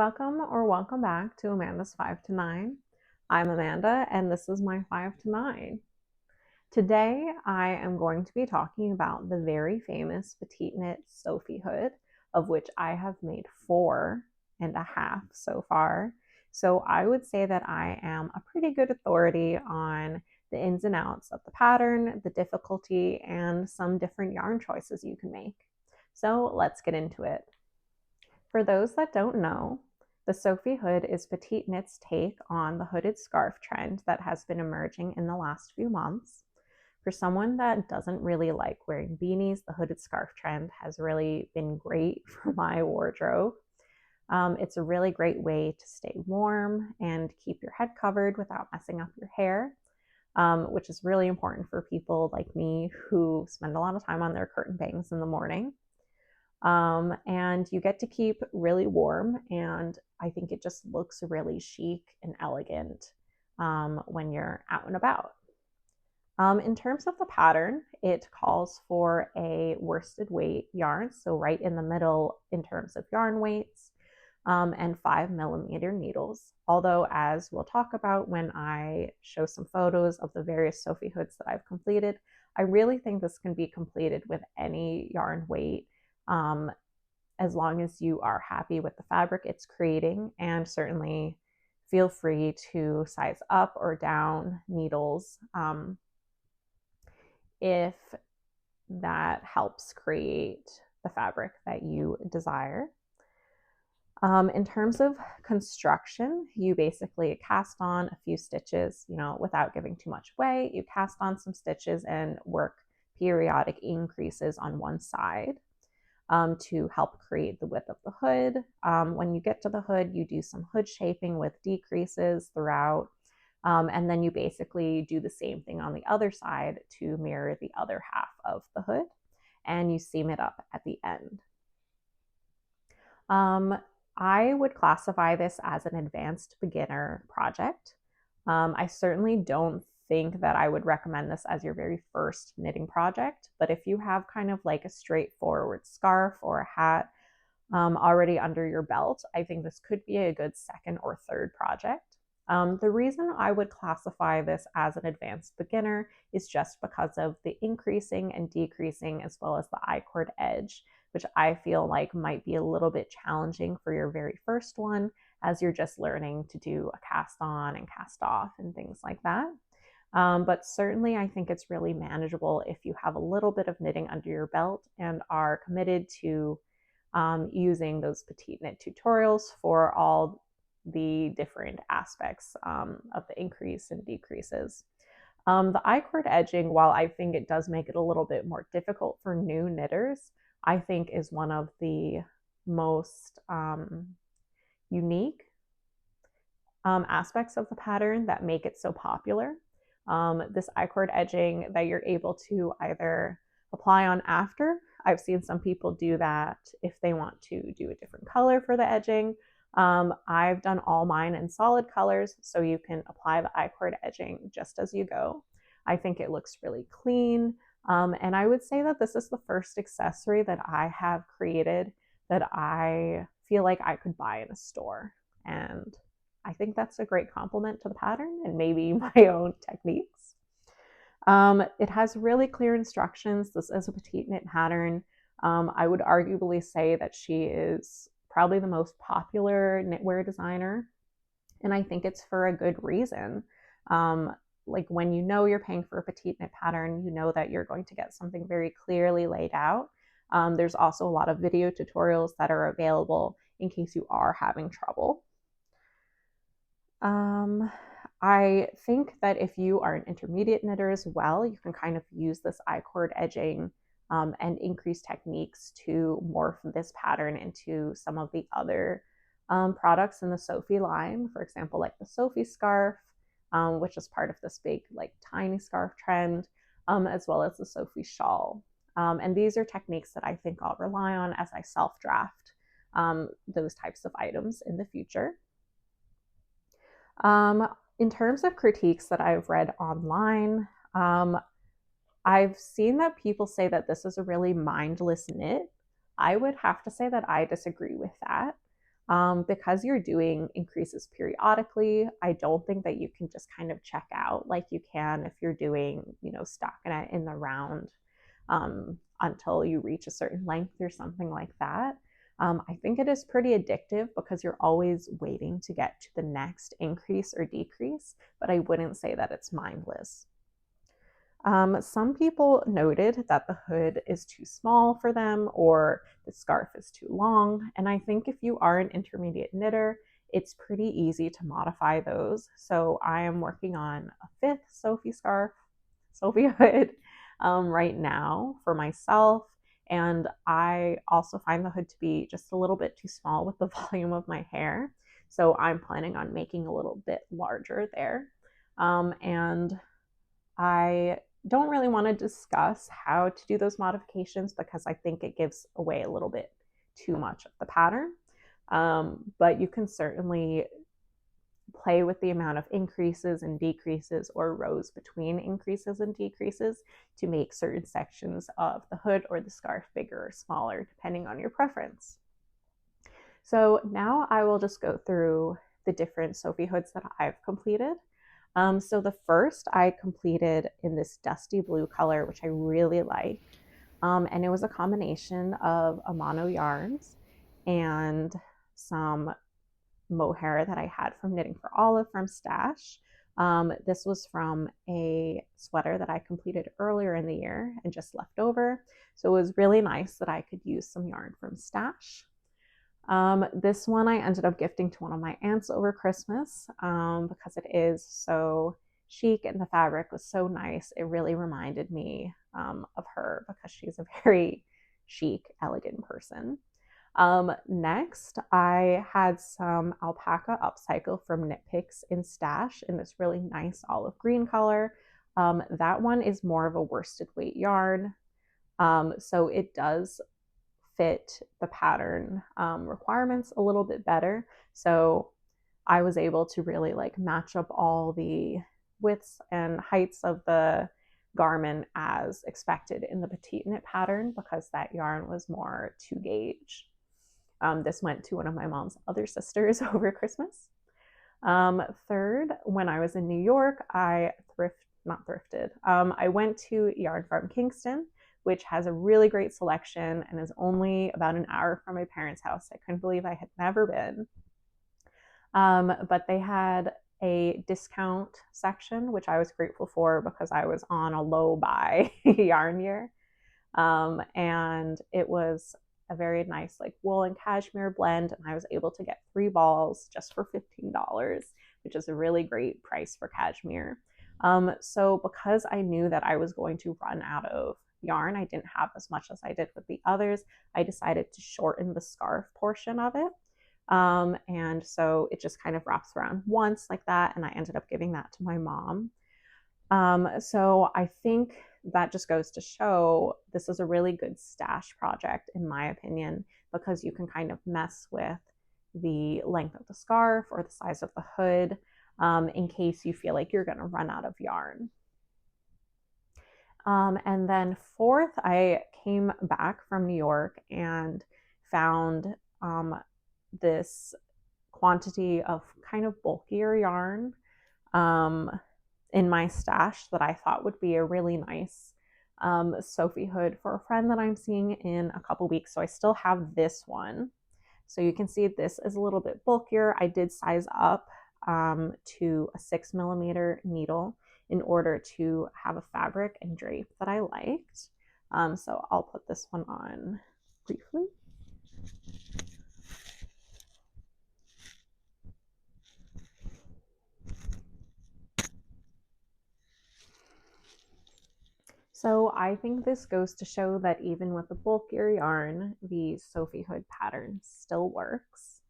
Welcome or welcome back to Amanda's 5 to 9. I'm Amanda and this is my 5 to 9. Today I am going to be talking about the very famous PetiteKnit Sophie Hood, of which I have made 4.5 so far. So I would say that I am a pretty good authority on the ins and outs of the pattern, the difficulty, and some different yarn choices you can make. So let's get into it. For those that don't know, the Sophie Hood is PetiteKnit's take on the hooded scarf trend that has been emerging in the last few months. For someone that doesn't really like wearing beanies, the hooded scarf trend has really been great for my wardrobe. It's a really great way to stay warm and keep your head covered without messing up your hair, which is really important for people like me who spend a lot of time on their curtain bangs in the morning. And you get to keep really warm, and I think it just looks really chic and elegant when you're out and about. In terms of the pattern, it calls for a worsted weight yarn, so right in the middle in terms of yarn weights, and 5mm needles. Although, as we'll talk about when I show some photos of the various Sophie Hoods that I've completed, I really think this can be completed with any yarn weight, as long as you are happy with the fabric it's creating, and certainly feel free to size up or down needles if that helps create the fabric that you desire. In terms of construction, you basically cast on a few stitches, without giving too much away. You cast on some stitches and work periodic increases on one side to help create the width of the hood. When you get to the hood, you do some hood shaping with decreases throughout, and then you basically do the same thing on the other side to mirror the other half of the hood, and you seam it up at the end. I would classify this as an advanced beginner project. I certainly don't think that I would recommend this as your very first knitting project, but if you have kind of like a straightforward scarf or a hat already under your belt, I think this could be a good second or third project. The reason I would classify this as an advanced beginner is just because of the increasing and decreasing, as well as the I-cord edge, which I feel like might be a little bit challenging for your very first one, as you're just learning to do a cast on and cast off and things like that. But certainly I think it's really manageable if you have a little bit of knitting under your belt and are committed to using those PetiteKnit tutorials for all the different aspects of the increase and decreases. The I-cord edging, while I think it does make it a little bit more difficult for new knitters, I think is one of the most unique aspects of the pattern that make it so popular. This I-cord edging that you're able to either apply on after. I've seen some people do that if they want to do a different color for the edging. I've done all mine in solid colors, so you can apply the I-cord edging just as you go. I think it looks really clean, and I would say that this is the first accessory that I have created that I feel like I could buy in a store, and I think that's a great compliment to the pattern and maybe my own techniques. It has really clear instructions. This is a PetiteKnit pattern. I would arguably say that she is probably the most popular knitwear designer, and I think it's for a good reason. Like when you know you're paying for a PetiteKnit pattern, you know that you're going to get something very clearly laid out. There's also a lot of video tutorials that are available in case you are having trouble. I think that if you are an intermediate knitter as well, you can kind of use this I-cord edging and increase techniques to morph this pattern into some of the other products in the Sophie line. For example, like the Sophie scarf, which is part of this big like tiny scarf trend, as well as the Sophie shawl. And these are techniques that I think I'll rely on as I self-draft those types of items in the future. In terms of critiques that I've read online, I've seen that people say that this is a really mindless knit. I would have to say that I disagree with that. Because you're doing increases periodically, I don't think that you can just kind of check out like you can if you're doing, stockinette in the round until you reach a certain length or something like that. I think it is pretty addictive because you're always waiting to get to the next increase or decrease, but I wouldn't say that it's mindless. Some people noted that the hood is too small for them or the scarf is too long. And I think if you are an intermediate knitter, it's pretty easy to modify those. So I am working on a fifth Sophie hood right now for myself. And I also find the hood to be just a little bit too small with the volume of my hair. So I'm planning on making a little bit larger there. And I don't really want to discuss how to do those modifications because I think it gives away a little bit too much of the pattern. But you can certainly play with the amount of increases and decreases or rows between increases and decreases to make certain sections of the hood or the scarf bigger or smaller, depending on your preference. So now I will just go through the different Sophie hoods that I've completed. So the first I completed in this dusty blue color, which I really like. And it was a combination of Amano yarns and some mohair that I had from Knitting for Olive from Stash. This was from a sweater that I completed earlier in the year and just left over. So it was really nice that I could use some yarn from Stash. This one I ended up gifting to one of my aunts over Christmas because it is so chic and the fabric was so nice. It really reminded me of her because she's a very chic, elegant person. Next, I had some alpaca upcycle from Knit Picks in Stash in this really nice olive green color. That one is more of a worsted weight yarn, so it does fit the pattern requirements a little bit better. So I was able to really like match up all the widths and heights of the garment as expected in the PetiteKnit pattern because that yarn was more 2 gauge. This went to one of my mom's other sisters over Christmas. Third, when I was in New York, I went to Yarn Farm Kingston, which has a really great selection and is only about an hour from my parents' house. I couldn't believe I had never been. But they had a discount section, which I was grateful for because I was on a low buy yarn year. And it was a very nice like wool and cashmere blend, and I was able to get 3 balls just for $15, which is a really great price for cashmere. So because I knew that I was going to run out of yarn, I didn't have as much as I did with the others, I decided to shorten the scarf portion of it. And so it just kind of wraps around once like that, and I ended up giving that to my mom. So I think that just goes to show this is a really good stash project, in my opinion, because you can kind of mess with the length of the scarf or the size of the hood in case you feel like you're going to run out of yarn. And then fourth, I came back from New York and found this quantity of kind of bulkier yarn in my stash that I thought would be a really nice Sophie hood for a friend that I'm seeing in a couple weeks. So I still have this one. So you can see this is a little bit bulkier. I did size up to a 6mm needle in order to have a fabric and drape that I liked. So I'll put this one on briefly. So I think this goes to show that even with the bulkier yarn, the Sophie Hood pattern still works.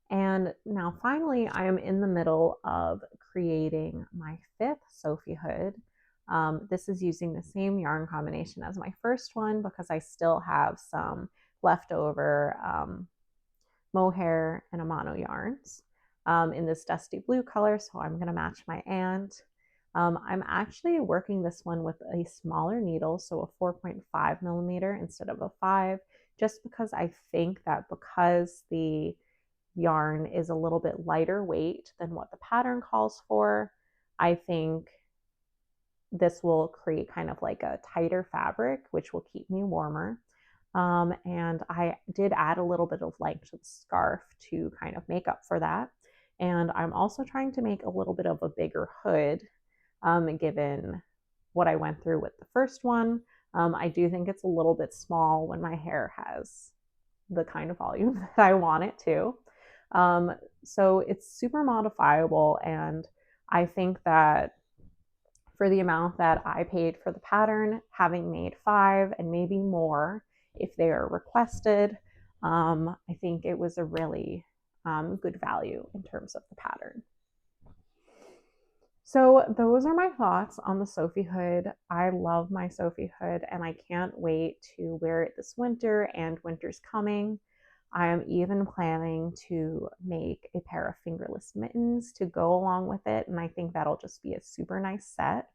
And now finally, I am in the middle of creating my 5th Sophie Hood. This is using the same yarn combination as my first one because I still have some leftover mohair and Amano yarns in this dusty blue color, so I'm going to match my aunt. I'm actually working this one with a smaller needle, so a 4.5mm instead of a 5, just because I think that because the yarn is a little bit lighter weight than what the pattern calls for. I think this will create kind of like a tighter fabric, which will keep me warmer. And I did add a little bit of length to the scarf to kind of make up for that. And I'm also trying to make a little bit of a bigger hood, given what I went through with the first one. I do think it's a little bit small when my hair has the kind of volume that I want it to. So it's super modifiable, and I think that for the amount that I paid for the pattern, having made 5 and maybe more if they are requested, I think it was a really good value in terms of the pattern. So those are my thoughts on the Sophie Hood. I love my Sophie Hood, and I can't wait to wear it this winter, and winter's coming. I am even planning to make a pair of fingerless mittens to go along with it, and I think that'll just be a super nice set.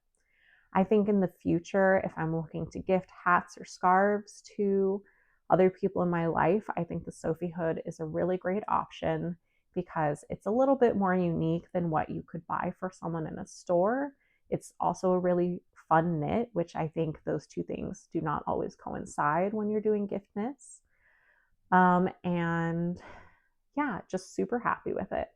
I think in the future, if I'm looking to gift hats or scarves to other people in my life, I think the Sophie Hood is a really great option because it's a little bit more unique than what you could buy for someone in a store. It's also a really fun knit, which I think those two things do not always coincide when you're doing gift knits. And yeah, just super happy with it.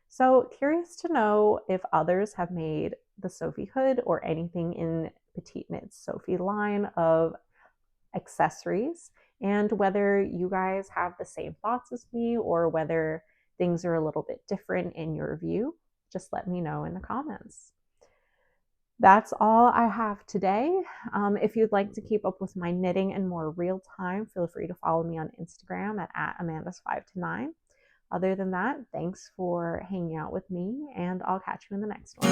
So curious to know if others have made the Sophie Hood or anything in PetiteKnit's Sophie line of accessories, and whether you guys have the same thoughts as me or whether things are a little bit different in your view. Just let me know in the comments. That's all I have today. If you'd like to keep up with my knitting in more real time, feel free to follow me on Instagram at Amanda's5to9. Other than that, thanks for hanging out with me, and I'll catch you in the next one.